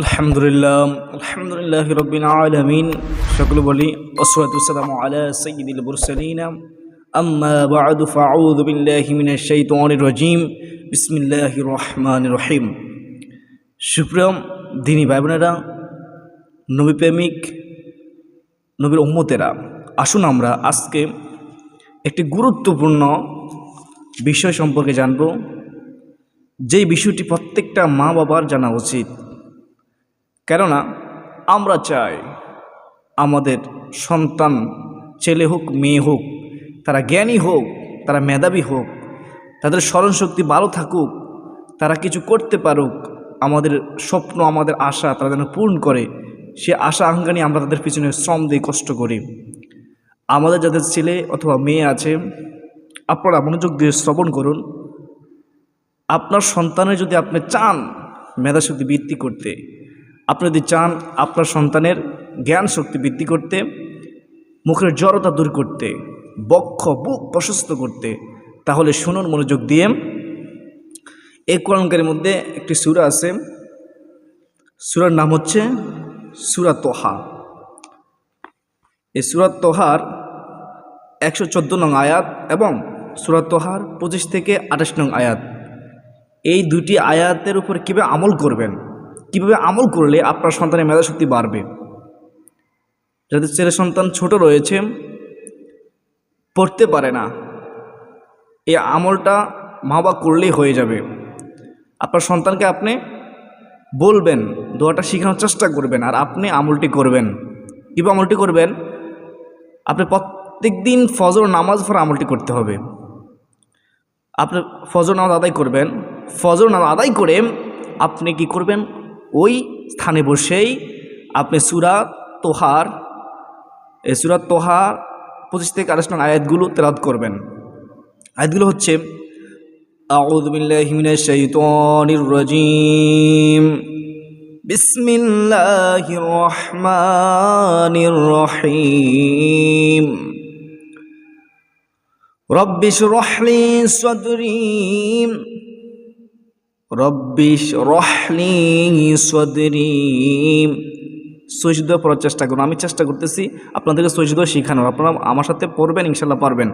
আলহামদুলিল্লাহ রাব্বিল আলামিন। সকলে বলি ওয়াসসালাতু ওয়াসসালামু আলা সাইয়্যিদিল মুরসালিন। আম্মা বা'দু ফাআউযু বিল্লাহি মিনাশ শাইতানির রাজীম। বিসমিল্লাহির রহমানির রহিম। সুপ্রিয় দিনী ভাই বোনেরা, নবী প্রেমিক, নবীর উম্মতেরা, আসুন আমরা আজকে একটি গুরুত্বপূর্ণ বিষয় সম্পর্কে জানব, যেই বিষয়টি প্রত্যেকটা মা বাবার জানা উচিত। কেননা আমরা চাই আমাদের সন্তান, ছেলে হোক মেয়ে হোক, তারা জ্ঞানী হোক, তারা মেধাবী হোক, তাদের স্মরণশক্তি ভালো থাকুক, তারা কিছু করতে পারুক। আমাদের স্বপ্ন, আমাদের আশা তারা যেন পূরণ করে, সে আশা আকাঙ্ক্ষা নিয়ে আমরা তাদের পিছনে শ্রম দিয়ে কষ্ট করি। আমাদের যাদের ছেলে অথবা মেয়ে আছে, আপনারা মনোযোগ দিয়ে শ্রবণ করুন। আপনার সন্তানের যদি আপনি চান মেধাশক্তি বৃদ্ধি করতে, আপনি যদি চান আপনার সন্তানের জ্ঞান শক্তি বৃদ্ধি করতে, মুখের জড়তা দূর করতে, বুক প্রশস্ত করতে, তাহলে শুনুন মনোযোগ দিয়ে। এই কোরআনের মধ্যে একটি সূরা আছে, সূরার নাম হচ্ছে সূরা তোহা। এই সূরা তোহার 114 নং আয়াত এবং সূরা তোহার 25 থেকে 28 নং আয়াত। এই দুটি আয়াতের উপর কীভাবে আমল করবেন, কীভাবে আমল করলে আপনার সন্তানের মেধাশক্তি বাড়বে। যাদের ছেলে সন্তান ছোট রয়েছে, পড়তে পারে না, এই আমলটা মা বাবা করলেই হয়ে যাবে। আপনার সন্তানকে আপনি বলবেন, দোয়াটা শেখানোর চেষ্টা করবেন, আর আপনি আমলটি করবেন। কীভাবে আমলটি করবেন? আপনি প্রত্যেক দিন ফজর নামাজ পড়ে আমলটি করতে হবে। আপনি ফজর নামাজ আদায় করবেন। ফজর নামাজ আদায় করে আপনি কি করবেন? ওই স্থানে বসেই আপনি সূরা তোহার 25 থেকে 28 নং আয়াতগুলো তেলাওয়াত করবেন। আয়াতগুলো হচ্ছে: আউযু বিল্লাহি মিনাশ শাইতানির রাজীম, বিসমিল্লাহির রহমানির রহিম, রব্বি ইশরাহ লি সাদরি, রব্বি ইশরাহ লি সাদরি। সহিষ্ণু পড়ার চেষ্টা করুন। আমি চেষ্টা করতেছি আপনাদেরকে সহিষ্ণু শেখানোর। আপনারা আমার সাথে পড়বেন, ইনশাল্লাহ পারবেন।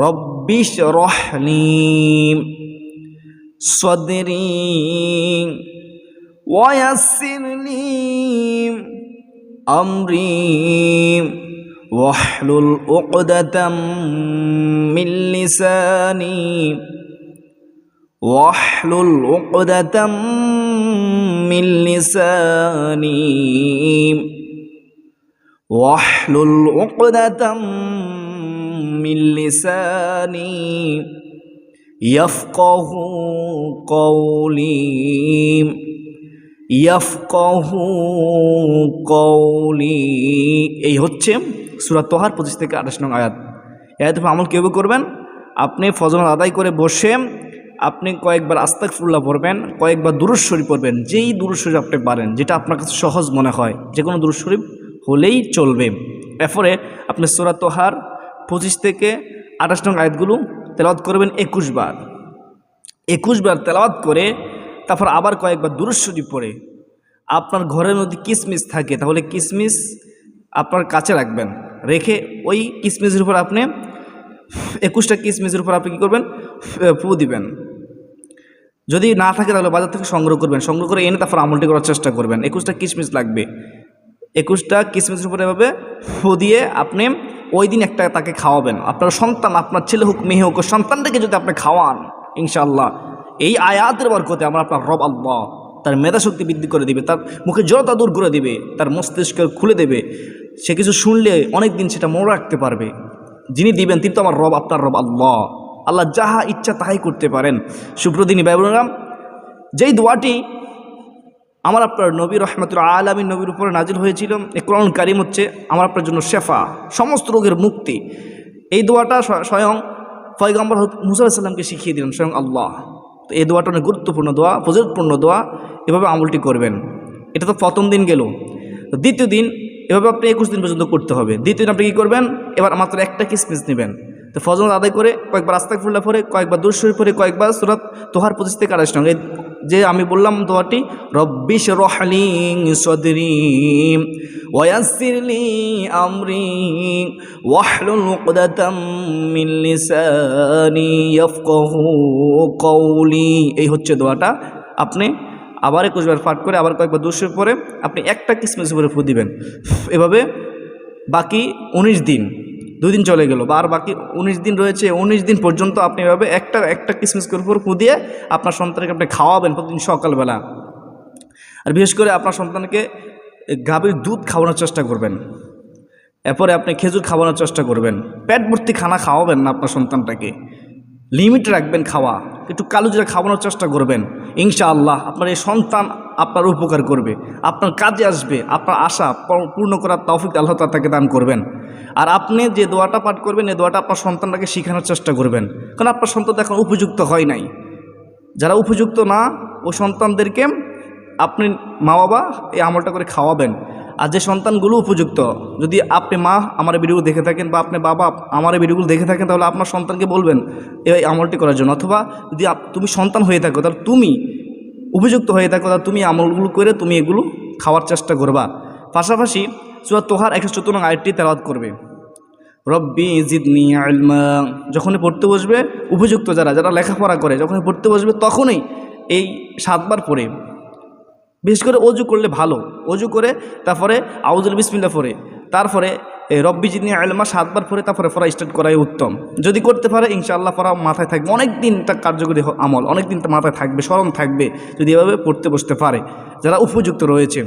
রব্বি ইশরাহ লি সাদরি ওয়া ইয়াসসির লি আমরি ওয়াহলুল উকদাতাম মিন লিসানি واحلل عقدة من لساني واحلل عقدة من لساني يفقه قولي এই হচ্ছে সূরা তোহার 25 থেকে 28 নং আয়াত। এর উপর আমল কিভাবে করবেন? আপনি ফজর আদায় করে বসে আপনি কয়েকবার আস্তাগফিরুল্লাহ পড়বেন, কয়েকবার দুরূদ শরীফ পড়বেন। যেই দুরূদ শরীফ আপনি পারেন, যেটা আপনার কাছে সহজ মনে হয়, যে কোনো দুরূদ শরীফ হলেই চলবে। এরপরে আপনি সূরা তোহার 25 থেকে 28 নং আয়াতগুলো তেলাওয়াত করবেন 21 বার। 21 বার তেলাওয়াত করে তারপর আবার কয়েকবার দুরূদ শরীফ পড়ে, আপনার ঘরের মধ্যে কিসমিস থাকে, তাহলে কিসমিস আপনার কাছে রাখবেন। রেখে ওই কিসমিসের উপর আপনি 21টা কিসমিসের উপর আপনি কী করবেন? ফু দিবেন। যদি না থাকে তাহলে বাজার থেকে সংগ্রহ করবেন, সংগ্রহ করে এনে তারপর আমলটি করার চেষ্টা করবেন। 21টা কিসমিস লাগবে। 21টা কিসমিসের উপরে এভাবে ফু দিয়ে আপনি ওই দিন একটা তাকে খাওয়াবেন। আপনার সন্তান, আপনার ছেলে হোক মেয়ে হোক, সন্তানটাকে যদি আপনি খাওয়ান, ইনশাআল্লাহ এই আয়াতের বরকতে আপনার রব আল্লাহ তার মেধাশক্তি বৃদ্ধি করে দিবে, তার মুখে জড়তা দূর করে দিবে, তার মস্তিষ্ক খুলে দেবে। সে কিছু শুনলে অনেক দিন সেটা মনে রাখতে পারবে। যিনি দিবেন তিনি তো আমার রব, আপনার রব আল্লাহ। আল্লাহ যাহা ইচ্ছা তাহাই করতে পারেন। সুপ্রদিনী ভাই বোনেরা, যেই দোয়াটি আমার আপনার নবী রহমাতুল আলামিন নবীর উপরে নাজিল হয়েছিল, এই কোরআন কারীম হচ্ছে আমার আপনার জন্য শেফা, সমস্ত রোগের মুক্তি। এই দোয়াটা স্বয়ং পয়গম্বর মুসা আলাইহিস সালামকে শিখিয়ে দিলেন স্বয়ং আল্লাহ। তো এই দোয়াটা অনেক গুরুত্বপূর্ণ দোয়া, ফজিলতপূর্ণ দোয়া। এভাবে আমলটি করবেন। এটা তো প্রথম দিন গেল। তো দ্বিতীয় দিন এভাবে আপনি 21 দিন পর্যন্ত করতে হবে। দ্বিতীয় দিন আপনি কী করবেন? এবার মাত্র একটা কিসমিস নেবেন। তো ফজর আদায় করে কয়েকবার আস্তাগফিরুল্লাহ পড়ে, কয়েকবার দুরূদ শরীফ পড়ে, কয়েকবার সূরা তোহার 25 থেকে 28 নং এই যে আমি বললাম দোয়াটি, রব্বি শরহ লি সদরি ওয়া ইয়াসসির লি আমরি ওয়াহলুল উকদাতাম মিন লিসানি ইয়াফকাহু কওলি। এই হচ্ছে দোয়াটা। আপনি আবার 21 বার পাঠ করে আবার কয়েকবার দুরূদ পড়ে আপনি একটা কিসমিস উপরে ফু দিবেন। এভাবে বাকি 19 দিন, 2 দিন চলে গেল, আর বাকি 19 দিন রয়েছে। 19 দিন পর্যন্ত আপনি এভাবে একটা কিসমিস উপর ফু দিয়ে আপনার সন্তানকে আপনি খাওয়াবেন প্রতিদিন সকালবেলা। আর বিশেষ করে আপনার সন্তানকে গাভীর দুধ খাওয়ানোর চেষ্টা করবেন। এরপরে আপনি খেজুর খাওয়ানোর চেষ্টা করবেন। পেট ভর্তি খানা খাওয়াবেন না আপনার সন্তানটাকে, লিমিট রাখবেন খাওয়া। একটু কালোজিরা খাওয়ানোর চেষ্টা করবেন। ইনশাআল্লাহ আপনার এই সন্তান আপনার উপকার করবে, আপনার কাজে আসবে, আপনার আশা পূর্ণ করার তৌফিক আল্লাহ তাআলা তাকে দান করবেন। আর আপনি যে দোয়াটা পাঠ করবেন এই দোয়াটা আপনার সন্তানটাকে শেখানোর চেষ্টা করবেন, কারণ আপনার সন্তান এখন উপযুক্ত হয় নাই। যারা উপযুক্ত না ওই সন্তানদেরকে আপনি মা বাবা এই আমলটা করে খাওয়াবেন। আর যে সন্তানগুলো উপযুক্ত, যদি আপনি মা আমার ভিডিও দেখে থাকেন বা আপনি বাবা আমার ভিডিওগুলো দেখে থাকেন, তাহলে আপনার সন্তানকে বলবেন এই আমলটি করার জন্য। অথবা যদি তুমি সন্তান হয়ে থাকো, তাহলে তুমি উপযুক্ত হয়ে থাকো, তাহলে তুমি আমলগুলো করে তুমি এগুলো খাওয়ার চেষ্টা করবা। পাশাপাশি সূরা তোহার 114 নং আয়াতটি তেলাওয়াত করবে, রব্বি জিদনি ইলমা। যখনই পড়তে বসবে উপযুক্ত যারা লেখাপড়া করে, যখনই পড়তে বসবে তখনই এই 7 বার পড়ে, বিশেষ করে অজু করলে ভালো। অজু করে তারপরে আউযুল বিসমিল্লাহ পড়ে তারপরে রব্বি জিদনি ইলমা 7 বার পড়ে তারপরে পড়া স্টার্ট করাই উত্তম। যদি করতে পারে ইনশাআল্লাহ পড়া মাথায় থাকবে, অনেক দিন তা কার্যকরী আমল, অনেক দিন তা মাথায় থাকবে, স্মরণ থাকবে যদি এভাবে পড়তে বসতে পারে। যারা উপযুক্ত রয়েছে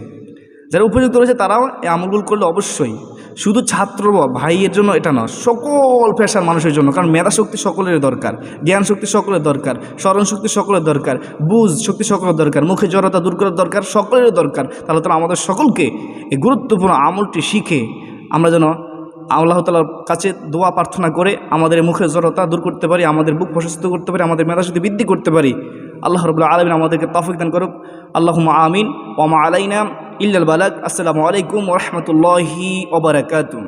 তারাও এই আমলগুলো করলে অবশ্যই শুধু ছাত্র ভাইয়ের জন্য এটা নয়, সকল পেশার মানুষের জন্য। কারণ মেধা শক্তি সকলের দরকার, জ্ঞান শক্তি সকলের দরকার, স্মরণ শক্তি সকলের দরকার, বুঝ শক্তি সকলের দরকার, মুখে জড়তা দূর করার দরকার সকলের দরকার। তাহলে তারা আমাদের সকলকে এই গুরুত্বপূর্ণ আমলটি শিখে আমরা যেন আল্লাহ তাআলার কাছে দোয়া প্রার্থনা করে আমাদের মুখের জড়তা দূর করতে পারি, আমাদের বুক প্রশস্ত করতে পারি, আমাদের মেধা শক্তি বৃদ্ধি করতে পারি। আল্লাহ রাব্বুল আলামিন আমাদেরকে তৌফিক দান করুক। আল্লাহুম্মা আমিন ওয়া মা আলাইনা ইল্লাল বালাগ। আসসালামু আলাইকুম ওয়া রাহমাতুল্লাহি ওয়া বারাকাতুহু।